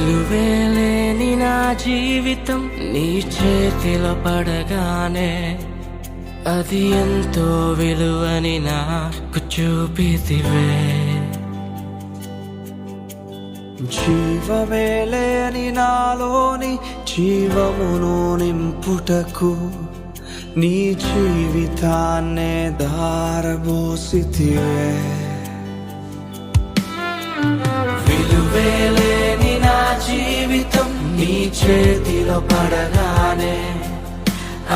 విలువేలేని నా జీవితం నీ చేతిలో పడగానే అది ఎంతో విలువని నాకు చూపితివే. జీవమే లేని నాలోని జీవమును నింపుటకు నీ జీవితాన్నే ధారబోసితివే. విలువేలేని నా జీవితం నీ చేతిలో పడగానే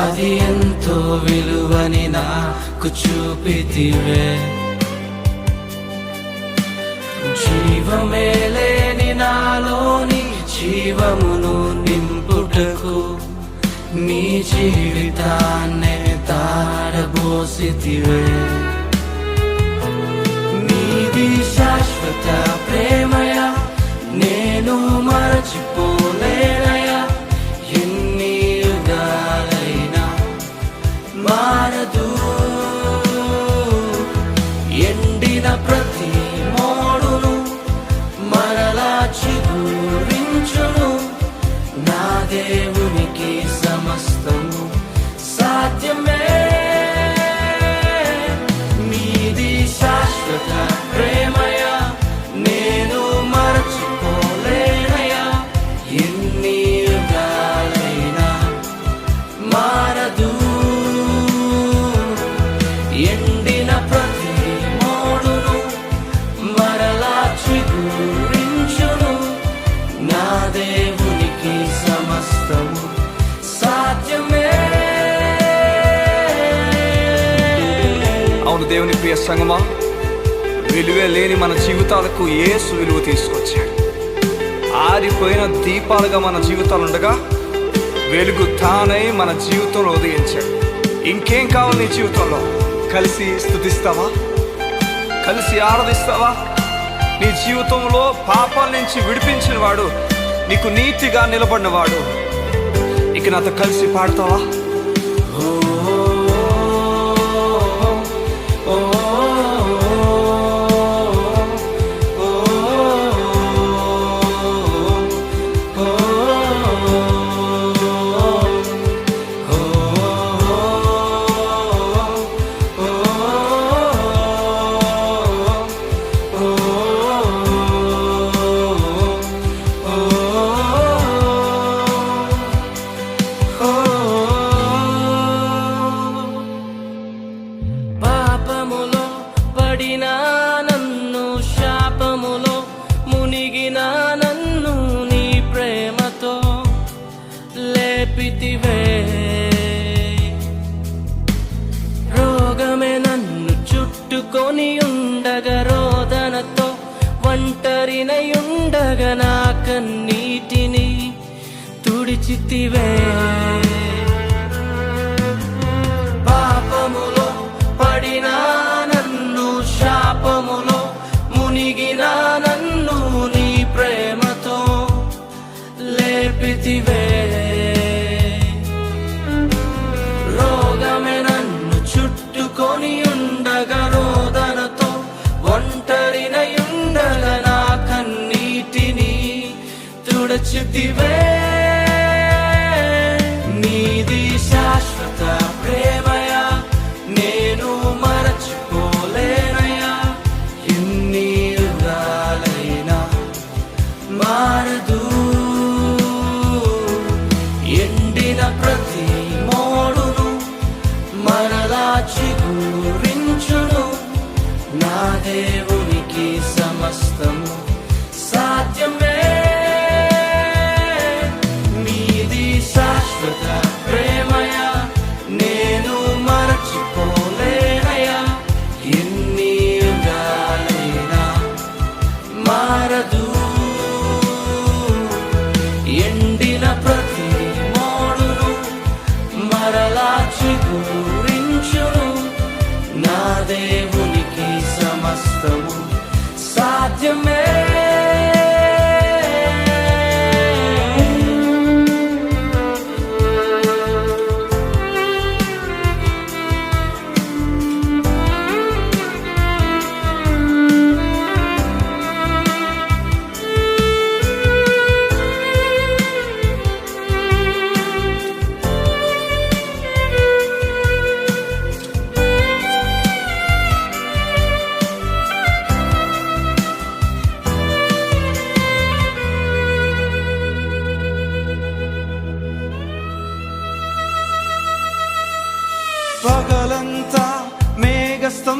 అది ఎంతో విలువని నాకు చూపితివే. జీవమే లేని నాలోని జీవమును నింపుటకు నీ జీవితాన్నే ధారబోసితివే. నీది శాశ్వత ప్రేమయ నేను మరచిపోలేనయా. ఎన్ని యుగాలైనా మారదు. ఎండిన ప్రతి మోడును మరలా చిగురించును. నా దేవునికి సమస్తము సాధ్యమే. నీది శాశ్వత ప్రేమయ నేను మరచిపోలేనయా. ఎన్ని యుగాలైనా మారదు. ఎండిన ప్రతి మోడును మరలా చిగురించును. నా దేవునికి సమస్తము సాధ్యమే. అవును దేవుని ప్రియ సంగమా, విలువే లేని మన జీవితాలకు యేసు విలువ తీసుకొచ్చాడు. ఆరిపోయిన దీపాలుగా మన జీవితాలు ఉండగా వెలుగు తానై మన జీవితంలో ఉదయించాడు. ఇంకేం కావాలి నీ జీవితంలో? కలిసి స్తుతిస్తావా? కలిసి ఆరాధిస్తావా? నీ జీవితంలో పాపాల నుంచి విడిపించిన వాడు, నీకు నీతిగా నిలబడిన వాడు, ఇక నాతో కలిసి పాడతావా? పాపములో పడిన నన్ను, శాపములో మునిగిన నన్ను నీ ప్రేమతో లేపితివే. రోగమే నన్ను చుట్టుకొని ఉండగా, రోదనతో ఒంటరినై ఉండగా నా కన్నీటిని తుడిచితివే. పాపములో పడిన నన్ను, శాపములో మునిగిన నన్ను నీ ప్రేమతో లేపితివే. రోగమే నన్ను చుట్టుకొని ఉండగా, రోదనతో ఒంటరినై ఉండగా నా కన్నీటిని తుడచితివే. నీది శాశ్వత ప్రేమయ నేను మరచిపోలేనయా. ఎన్ని యుగాలైనా మారదు. ఎండిన ప్రతి మోడును మరలా చిగురించును. నా దేవునికి సమస్తము సాధ్యమే. నీది శాశ్వత ప్రేమ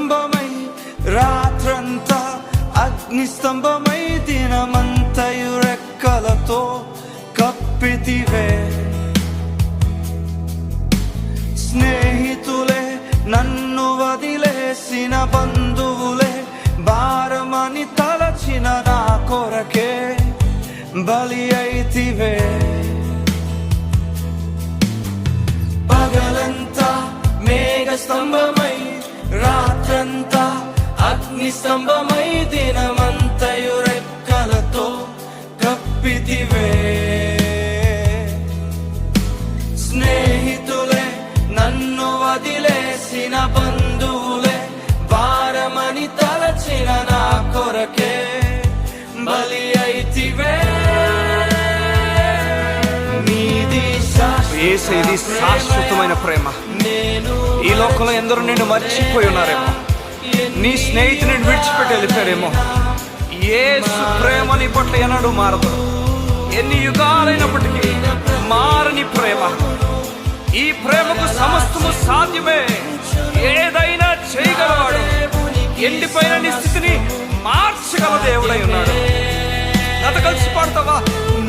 స్తంభమై రాత్రంతా అగ్ని స్తంభమై దినమంతయు రెక్కలతో కప్పితివే. స్నేహితులే నన్ను వదిలేసిన బంధువులే భారమని తలచిన నా కొరకే బలి అయితివే. పగలంతా మేఘ స్తంభమై రాత్రంతా అగ్ని స్తంభమై దినమంతయు రెక్కలతో కప్పితివే. స్నేహితులే నన్ను వదిలేసిన బంధువులే భారమని తలచిన నా కొరకే బలి అయితివే. యేసయ్యది శాశ్వతమైన ప్రేమ. ఈ లోకంలో ఎందరో నిన్ను మర్చిపోయి ఉన్నారేమో, నీ స్నేహితుని విడిచిపెట్టి వెళ్ళిపోయారేమో. యేసు ప్రేమ నీ పట్ల ఎన్నడూ మారదు. ఎన్ని యుగాలైనప్పటికీ మారని ప్రేమ. ఈ ప్రేమకు సమస్తము సాధ్యమే. ఏదైనా చేయగలవాడు. ఎండిపోయిన నీ స్థితిని మార్చగల దేవుడై ఉన్నాడు. నాతో కలిసి పాడతావా?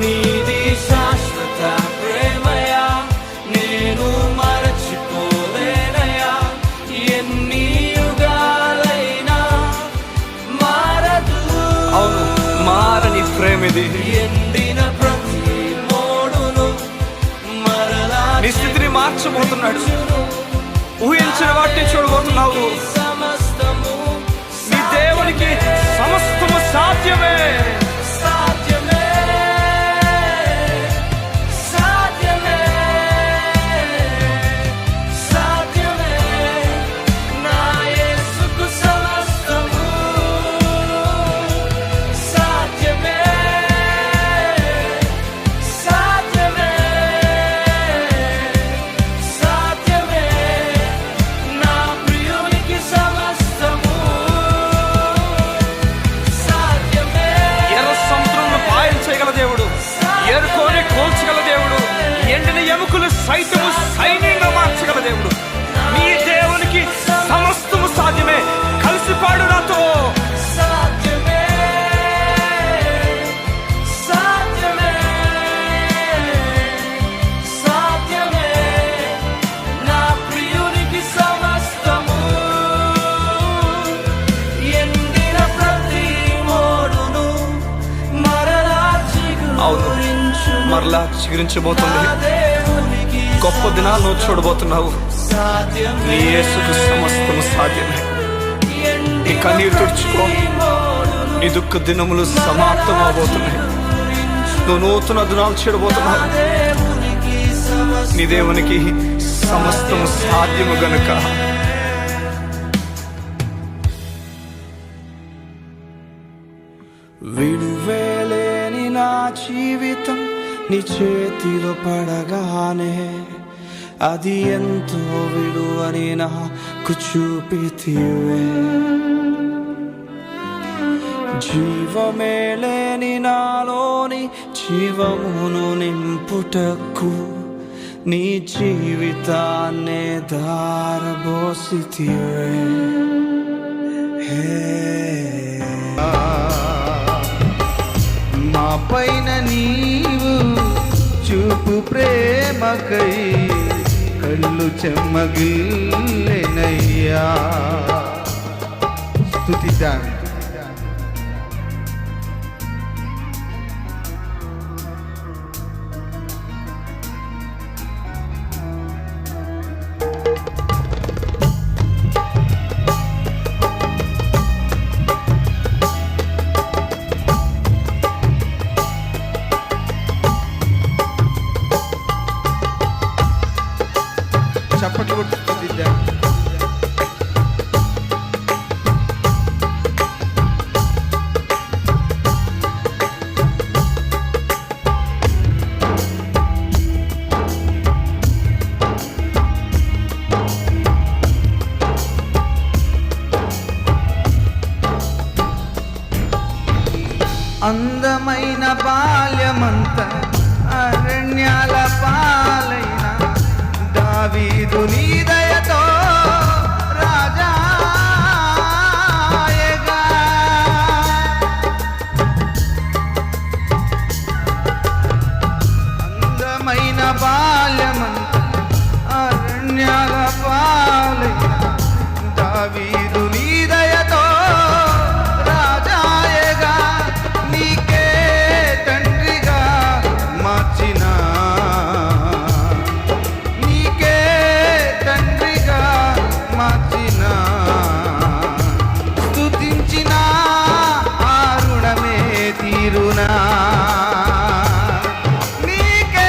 నీది శాశ్వత ప్రేమయా, నేను మరచిపోలేనయా. ఎన్ని యుగాలైనా మారదు. అవును, మారని ప్రేమిది. ఎండిన ప్రతి మోడును మరలా నీ స్థితిని మార్చబోతున్నాడు. ఊహించిన వాటిని చూడబోతున్నావు. సమస్తము నీ దేవునికి సమస్తము సాధ్యమే. సాధ్యమే, సాధ్యమే, సాధ్యమే. నా యేసుకు సమస్తము సాధ్యమే, సాధ్యమే, సాధ్యమే. నా ప్రియునికి సమస్తము సాధ్యమే. ఎర్ర సముద్రంలో పాయం చేయగల దేవుడు, ఎరుకోని కోల్చగల దేవుడు, ఎండిన ఎముకలు సైతము సైన్యంగా మార్చగల దేవుడు. నీ దేవునికి సమస్తము సాధ్యమే. కలిసి పాడు నాతో. సాధ్యమే, సాధ్యమే, సాధ్యమే. నా ప్రియునికి సమస్తము. ఎండిన ప్రతి మోడును మరలా అవును, మరలా చిగురించబోతుంది. గొప్ప దినాలు నువ్వు చూడబోతున్నావు. నీ యేసుకు సమస్తము సాధ్యమే. నీ కన్నీరు తుడుచుకో. నీ దుఃఖ దినములు సమాప్తం అవబోతున్నాయి. నువ్వు నూతన దినాలు చూడబోతున్నావు. నీ దేవునికి సమస్తము సాధ్యము గనుక విడువేలేని నా జీవితం నీ చేతిలో పడగానే అది ఎంతో విలువని నాకు చూపితివే. జీవమే లేని నాలోని జీవమును నింపుటకు నీ జీవితాన్నే దారబోసితివే. మా పైన నీవు చూపు ప్రేమకై కళ్ళు చెమ్మగిల్లెనయ్యా. స్తుతిద్దాం. చప్పట్లు కొట్టి స్తుతిద్దాం. అందమైన బాల్యమంతా అరణ్యాల పాలైన దావీదు నీ దయతో రాజా దావీదు నీ దయతో రాజాయగా నీకే తండ్రిగా మార్చిన నీకే తండ్రిగా మార్చిన స్తుతించిన ఆ రుణమే తీరునా నీకే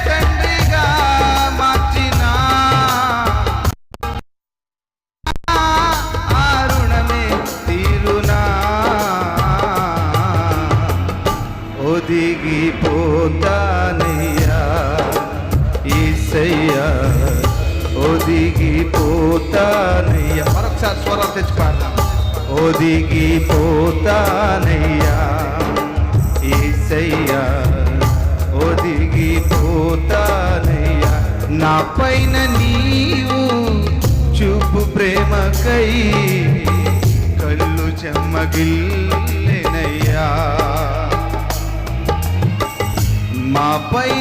తండ్రిగా మార్చిన ఆ రుణమే తీరునా ఒదిగిపోతానయ్యా యేసయ్యా ఒదిగిపోతానయ్యా మరొకసారి స్వరం తెచ్చి పాడదాం ఒదిగిపోతానయ్యా యేసయ్యా ఒదిగిపోతానయ్యా నా పైన నీవు చూపు ప్రేమకై కళ్ళు చెమ్మగిల్లెనయ్యా మా పైన